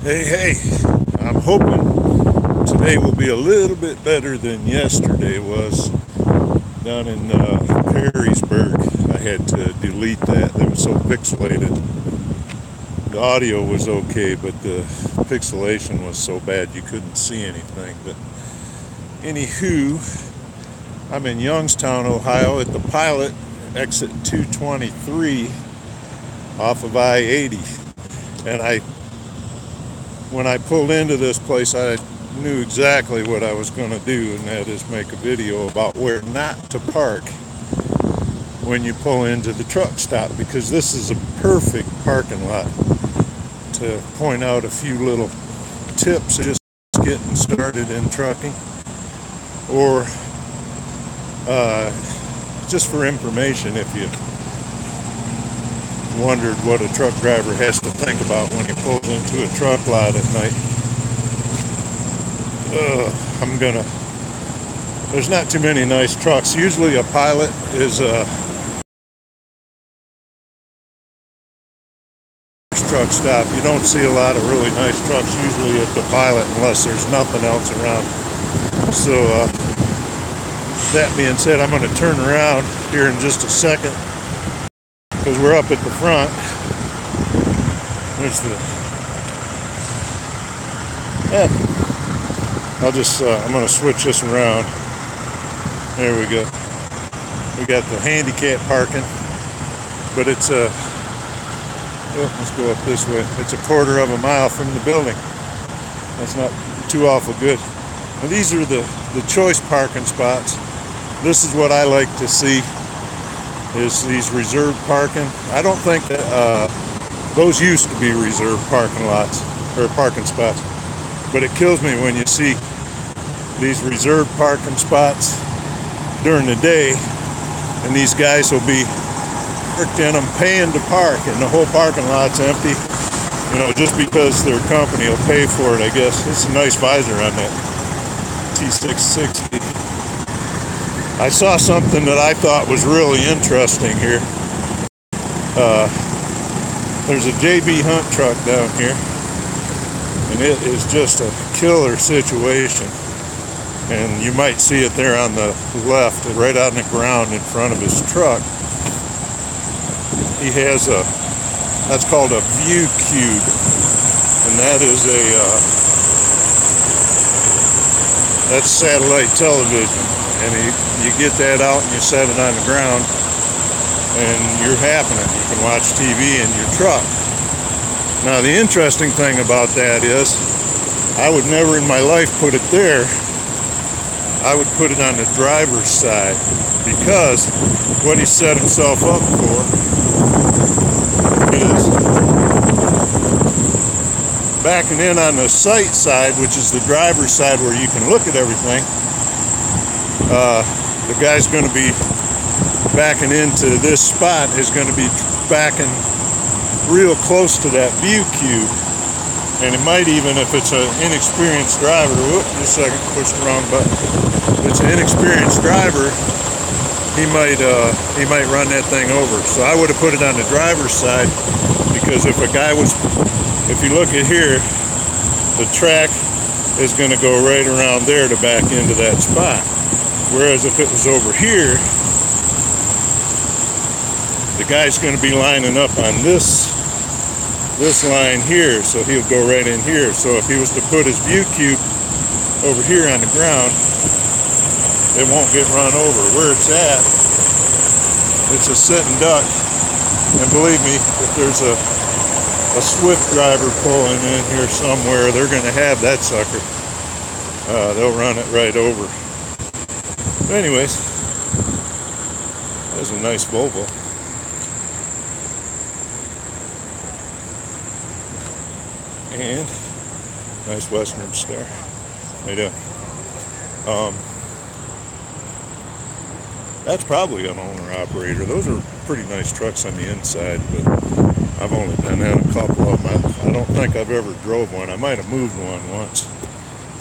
Hey, I'm hoping today will be a little bit better than yesterday was down in Perrysburg. I had to delete that. That was so pixelated. The audio was okay, but the pixelation was so bad you couldn't see anything. But anywho, I'm in Youngstown, Ohio at the Pilot, exit 223 off of I-80. And when I pulled into this place, I knew exactly what I was going to do, and that is make a video about where not to park when you pull into the truck stop, because this is a perfect parking lot to point out a few little tips just getting started in trucking, or just for information if you wondered what a truck driver has to think about when he pulls into a truck lot at night. There's not too many nice trucks. Usually a Pilot is a truck stop. You don't see a lot of really nice trucks usually at the Pilot unless there's nothing else around. So that being said, I'm going to turn around here in just a second, because we're up at the front. There's I'm going to switch this around. There we go. We got the handicap parking, but it's let's go up this way. It's a quarter of a mile from the building. That's not too awful good. Now, these are the choice parking spots. This is what I like to see, is these reserved parking. I don't think that those used to be reserved parking lots or parking spots, but it kills me when you see these reserved parking spots during the day, and these guys will be parked in them paying to park, and the whole parking lot's empty, just because their company will pay for it, I guess. It's a nice visor on that T660. I saw something that I thought was really interesting here. There's a JB Hunt truck down here, and it is just a killer situation. And you might see it there on the left, right on the ground in front of his truck. He has that's called a view cube, and that is that's satellite television. And you get that out and you set it on the ground, and you're having it. You can watch TV in your truck. Now, the interesting thing about that is, I would never in my life put it there. I would put it on the driver's side, because what he set himself up for is backing in on the sight side, which is the driver's side where you can look at everything. The guy's going to be backing into this spot, is going to be backing real close to that view cube, and it might even, if it's an inexperienced driver, just a second, push the wrong button. If it's an inexperienced driver, he might run that thing over. So I would have put it on the driver's side, because if you look at here, the track is going to go right around there to back into that spot. Whereas if it was over here, the guy's going to be lining up on this line here, so he'll go right in here. So if he was to put his view cube over here on the ground, it won't get run over. Where it's at, it's a sitting duck. And believe me, if there's a Swift driver pulling in here somewhere, they're going to have that sucker. They'll run it right over. But anyways, there's a nice Volvo. And nice Western Star. How you doing? That's probably an owner-operator. Those are pretty nice trucks on the inside, but I've only been in a couple of them. I don't think I've ever drove one. I might have moved one once.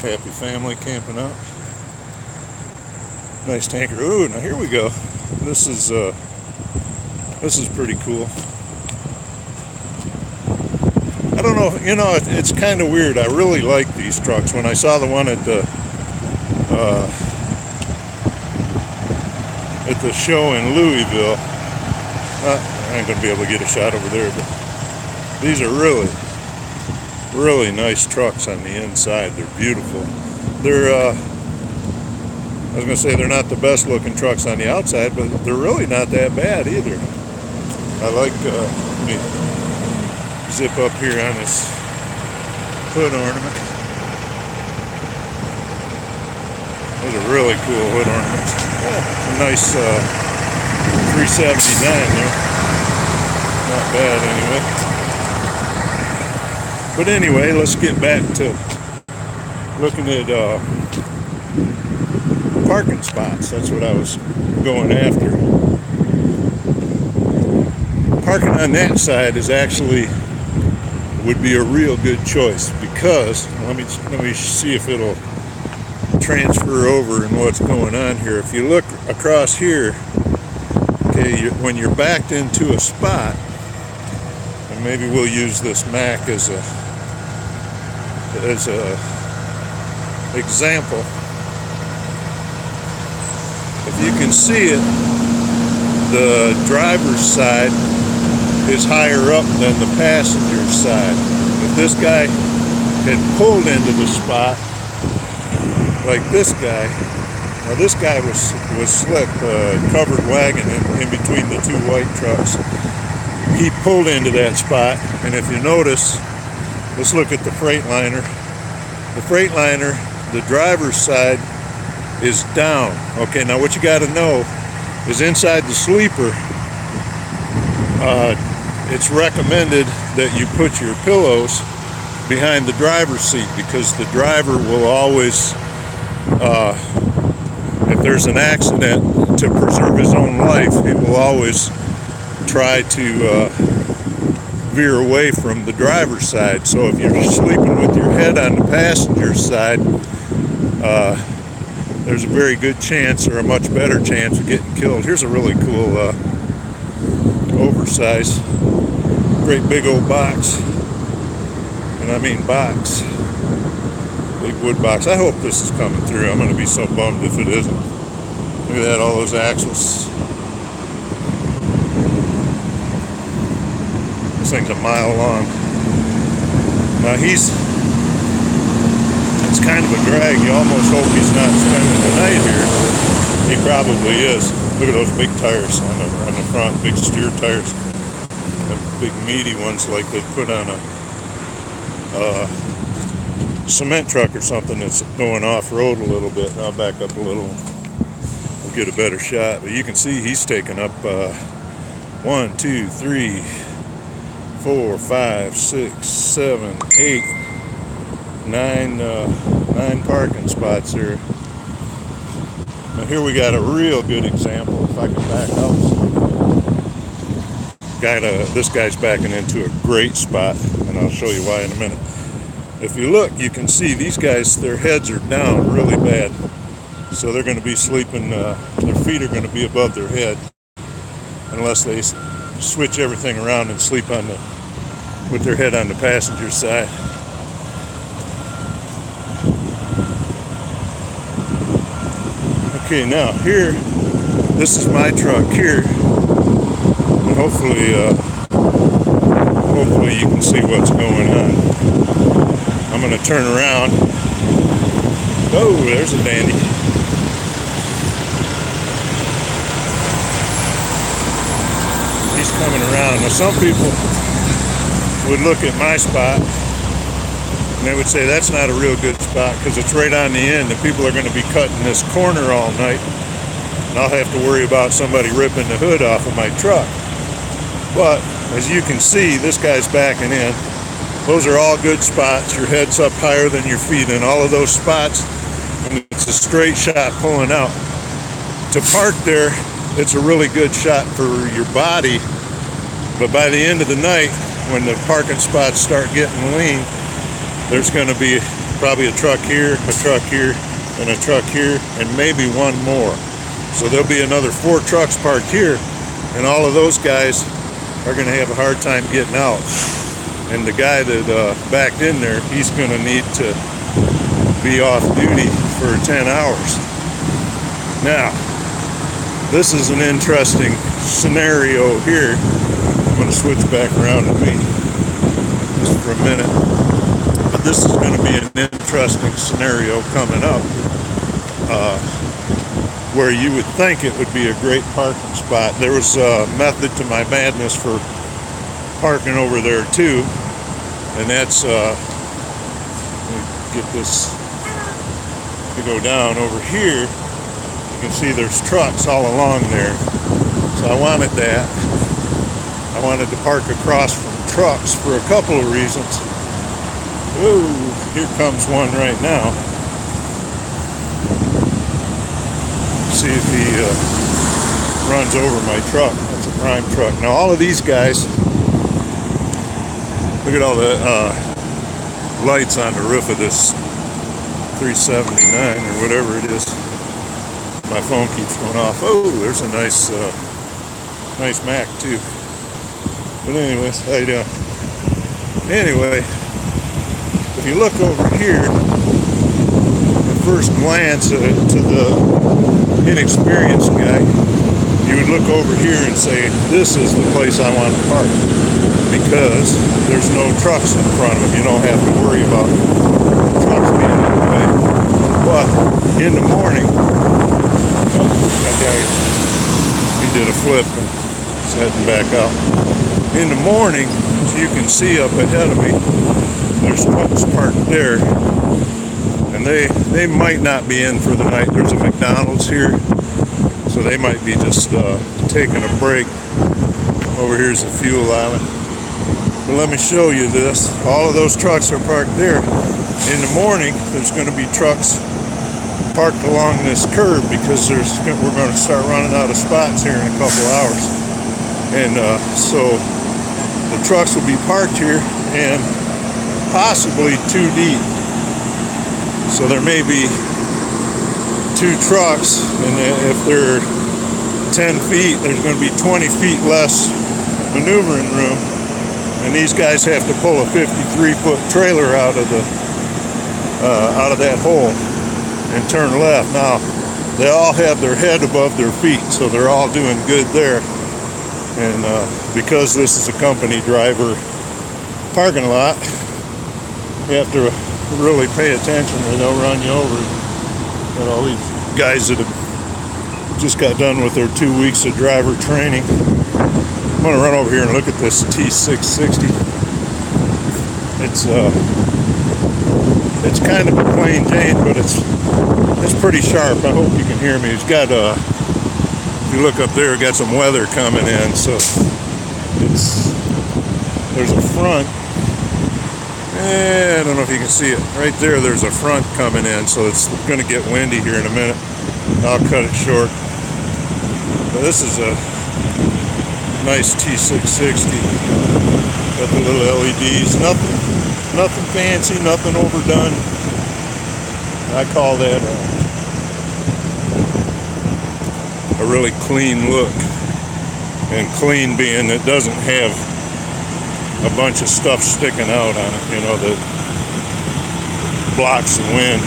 Happy family camping out. Nice tanker. Ooh, now here we go. This is pretty cool. I don't know, you know, it's kind of weird. I really like these trucks. When I saw the one at the show in Louisville, I ain't gonna be able to get a shot over there, but these are really, really nice trucks on the inside. They're beautiful. They're, I was gonna say they're not the best looking trucks on the outside, but they're really not that bad either. I like, let me zip up here on this hood ornament. Those are really cool hood ornaments. Yeah, a nice 379 there. Not bad anyway. But anyway, let's get back to looking at parking spots. That's what I was going after. Parking on that side is actually would be a real good choice, because let me see if it'll transfer over and what's going on here. If you look across here, okay, when you're backed into a spot, and maybe we'll use this Mac as a example. If you can see it, the driver's side is higher up than the passenger's side. If this guy had pulled into the spot like this guy, now this guy was slick, covered wagon in between the two white trucks. He pulled into that spot, and if you notice, let's look at the Freightliner. The Freightliner, the driver's side is down. Okay, now what you got to know is inside the sleeper, it's recommended that you put your pillows behind the driver's seat, because the driver will always, if there's an accident, to preserve his own life, he will always try to veer away from the driver's side. So if you're sleeping with your head on the passenger's side, there's a very good chance, or a much better chance, of getting killed. Here's a really cool oversized, great big old box, and I mean box, big wood box. I hope this is coming through. I'm going to be so bummed if it isn't. Look at that, all those axles. This thing's a mile long. Now it's kind of a drag. You almost hope he's not spending the night here. He probably is. Look at those big tires on the front, big steer tires. The big meaty ones like they put on a cement truck or something that's going off-road a little bit. I'll back up a little. We'll get a better shot. But you can see he's taking up 1, 2, 3, 4, 5, 6, 7, 8, 9 parking spots there. Now here we got a real good example. If I can back up, this guy's backing into a great spot, and I'll show you why in a minute. If you look, you can see these guys, their heads are down really bad, so they're going to be sleeping. Their feet are going to be above their head, unless they switch everything around and sleep with their head on the passenger side. Okay, now here, this is my truck here, and hopefully you can see what's going on. I'm going to turn around. Oh, there's a dandy. He's coming around. Now some people would look at my spot and they would say that's not a real good spot because it's right on the end and people are going to be cutting this corner all night, and I'll have to worry about somebody ripping the hood off of my truck. But as you can see, this guy's backing in. Those are all good spots. Your head's up higher than your feet in all of those spots, and it's a straight shot pulling out. To park there, it's a really good shot for your body, but by the end of the night, when the parking spots start getting lean, there's going to be probably a truck here, and a truck here, and maybe one more. So there'll be another 4 trucks parked here, and all of those guys are going to have a hard time getting out. and the guy that backed in there, he's going to need to be off duty for 10 hours. Now, this is an interesting scenario here. I'm going to switch back around to me just for a minute. But this is going to be an interesting scenario coming up, where you would think it would be a great parking spot. There was a method to my madness for parking over there too, and that's let me get this to go down over here. You can see there's trucks all along there, so I wanted that. I wanted to park across from trucks for a couple of reasons. Ooh, here comes one right now. See if he runs over my truck. That's a prime truck. Now all of these guys, look at all the lights on the roof of this 379 or whatever it is. My phone keeps going off. Oh, there's a nice Mac too. But anyways, how you doing? Anyway, if you look over here, at first glance to the inexperienced guy, you would look over here and say, this is the place I want to park, because there's no trucks in front of him. You don't have to worry about trucks being in the way. But in the morning, that guy, he did a flip and he's heading back out. In the morning, as you can see up ahead of me, there's trucks parked there, and they might not be in for the night. There's a McDonald's here, so they might be just taking a break. Over here's a fuel island. But let me show you this. All of those trucks are parked there. In the morning, there's going to be trucks parked along this curb, because we're going to start running out of spots here in a couple hours. And so the trucks will be parked here, and possibly too deep. So there may be two trucks, and if they're 10 feet, there's going to be 20 feet less maneuvering room, and these guys have to pull a 53-foot trailer out of that hole and turn left. Now, they all have their head above their feet, so they're all doing good there. And because this is a company driver parking lot, you have to really pay attention or they'll run you over. And all these guys that have just got done with their 2 weeks of driver training. I'm going to run over here and look at this T660. It's kind of a plain Jane, but it's pretty sharp. I hope you can hear me. It's got if you look up there, got some weather coming in, so there's a front. I don't know if you can see it right there. There's a front coming in, so it's going to get windy here in a minute. I'll cut it short. But this is a nice T660. Got the little LEDs. Nothing fancy, nothing overdone. I call that a really clean look. And clean being it doesn't have a bunch of stuff sticking out on it, that blocks the wind.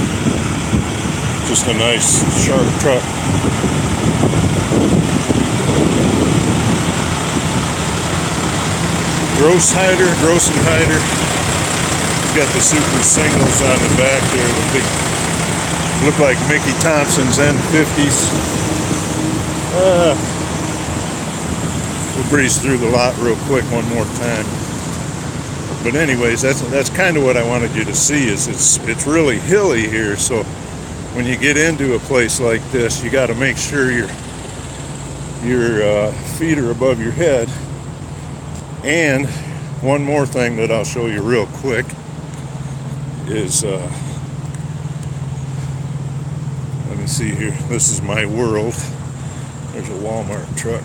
Just a nice, sharp truck. Gross and hider. Got the super singles on the back there, the big, look like Mickey Thompson's N50s. We'll breeze through the lot real quick one more time. But anyways, that's kind of what I wanted you to see. Is it's really hilly here, so when you get into a place like this, you got to make sure your feet are above your head. And one more thing that I'll show you real quick is let me see here. This is my world. There's a Walmart truck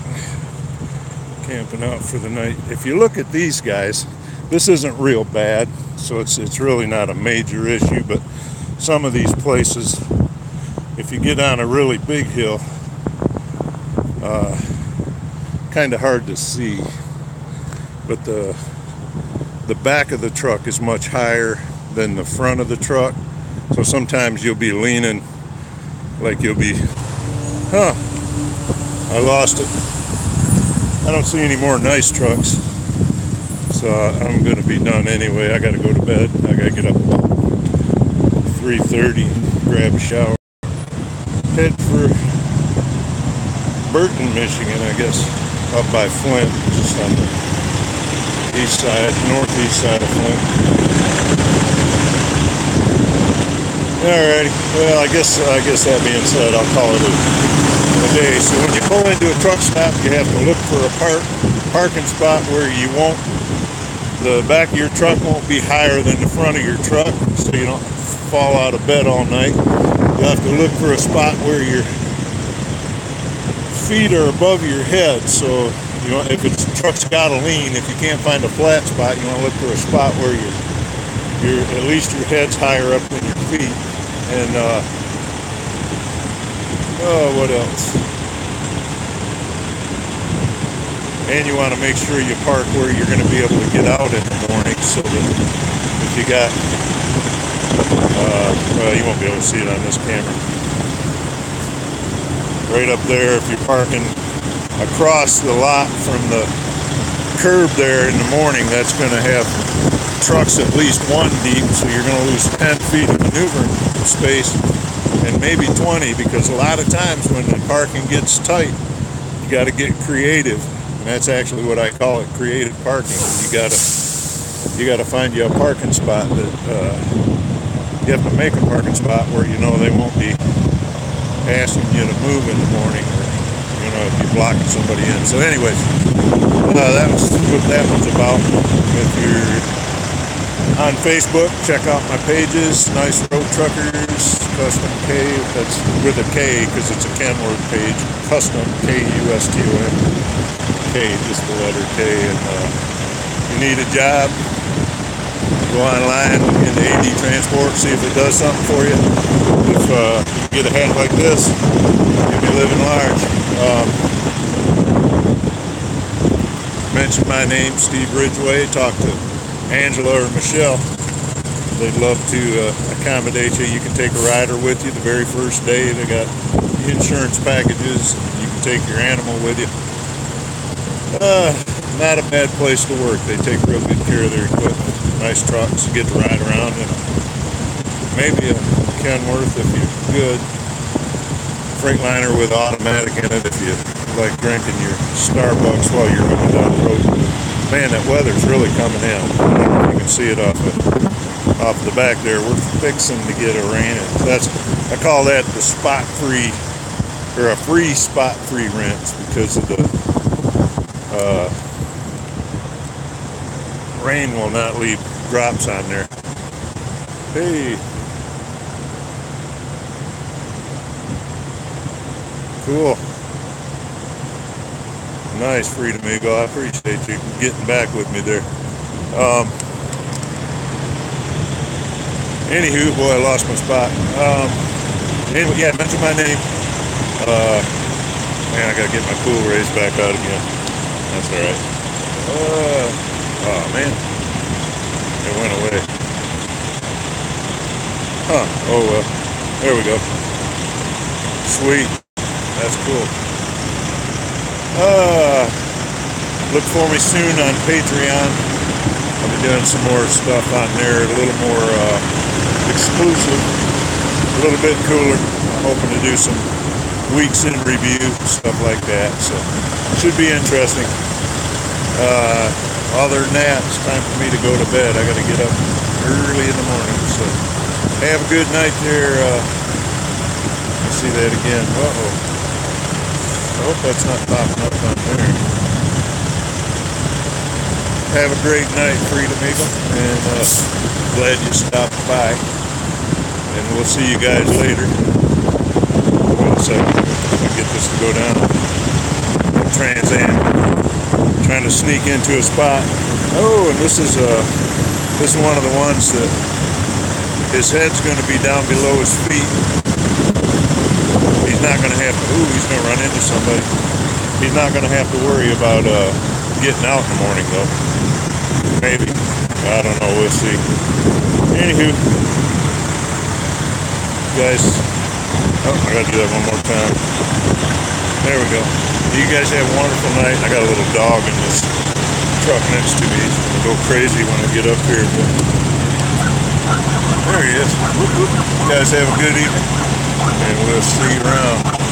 camping out for the night. If you look at these guys, this isn't real bad, so it's really not a major issue, but some of these places, if you get on a really big hill, kind of hard to see. But the back of the truck is much higher than the front of the truck. So sometimes you'll be leaning like you'll be, I lost it. I don't see any more nice trucks. So I'm going to be done anyway. I got to go to bed. I got to get up about 3:30 and grab a shower. Head for Burton, Michigan, I guess, up by Flint, just on the east side, northeast side of Flint. Alrighty, well, I guess that being said, I'll call it a day. So when you pull into a truck stop, you have to look for a parking spot where the back of your truck won't be higher than the front of your truck, so you don't fall out of bed all night. You have to look for a spot where your feet are above your head, so if the truck's got to lean, if you can't find a flat spot, you want to look for a spot where at least your head's higher up than your feet. And what else? And you want to make sure you park where you're going to be able to get out in the morning, so that if you got well, you won't be able to see it on this camera. Right up there, if you're parking across the lot from the curb there in the morning, that's going to have trucks at least 1 deep, so you're going to lose 10 feet of maneuvering space, and maybe 20, because a lot of times when the parking gets tight, you got to get creative, and that's actually what I call it, creative parking. You got to find you a parking spot that you have to make a parking spot where they won't be asking you to move in the morning, or if you're blocking somebody in. So anyways, that was what that was about. If you're on Facebook, check out my pages, Nice Road Truckers, Custom K, that's with a K because it's a Kenworth page, Custom, K-U-S-T-O-M, K, just the letter K. And you need a job, go online into AD Transport, see if it does something for you. If you get a hat like this, you'll be living large. Mention my name, Steve Ridgway. Talk to Angela or Michelle. They'd love to accommodate you. You can take a rider with you the very first day. They got insurance packages. You can take your animal with you. Not a bad place to work. They take real good care of their equipment. Nice trucks, you get to ride around in. Maybe a Kenworth if you're good. Freightliner with automatic in it if you like drinking your Starbucks while you're going down the road. Man, that weather's really coming in. I don't know if you can see it off the back there. We're fixing to get a rain. I call that the spot-free, or a free spot-free rinse, because of the rain will not leave drops on there. Hey. Cool. Nice, Freedom Eagle. I appreciate you getting back with me there. Anywho, boy, I lost my spot. Anyway, yeah, mention my name. Man, I gotta get my pool raised back out again. That's alright. Oh man, it went away. Oh well, there we go. Sweet, that's cool. Look for me soon on Patreon. I'll be doing some more stuff on there, a little more exclusive, a little bit cooler. I'm hoping to do some weeks in review, stuff like that, so should be interesting. Other than that, it's time for me to go to bed. I got to get up early in the morning, so have a good night there. Let's see that again. I hope that's not popping up on there. Have a great night, Freedom Eagle, and glad you stopped by. And we'll see you guys later. Wait a second. I'll get this to go down. Trans Am. Trying to sneak into a spot. Oh, and this is one of the ones that his head's going to be down below his feet. He's not going to have to. Ooh, he's going to run into somebody. He's not going to have to worry about getting out in the morning though. Maybe. I don't know, we'll see. Anywho, guys, oh, I gotta do that one more time. There we go. You guys have a wonderful night. I got a little dog in this truck next to me. He's gonna go crazy when I get up here. But there he is. You guys have a good evening, and we'll see you around.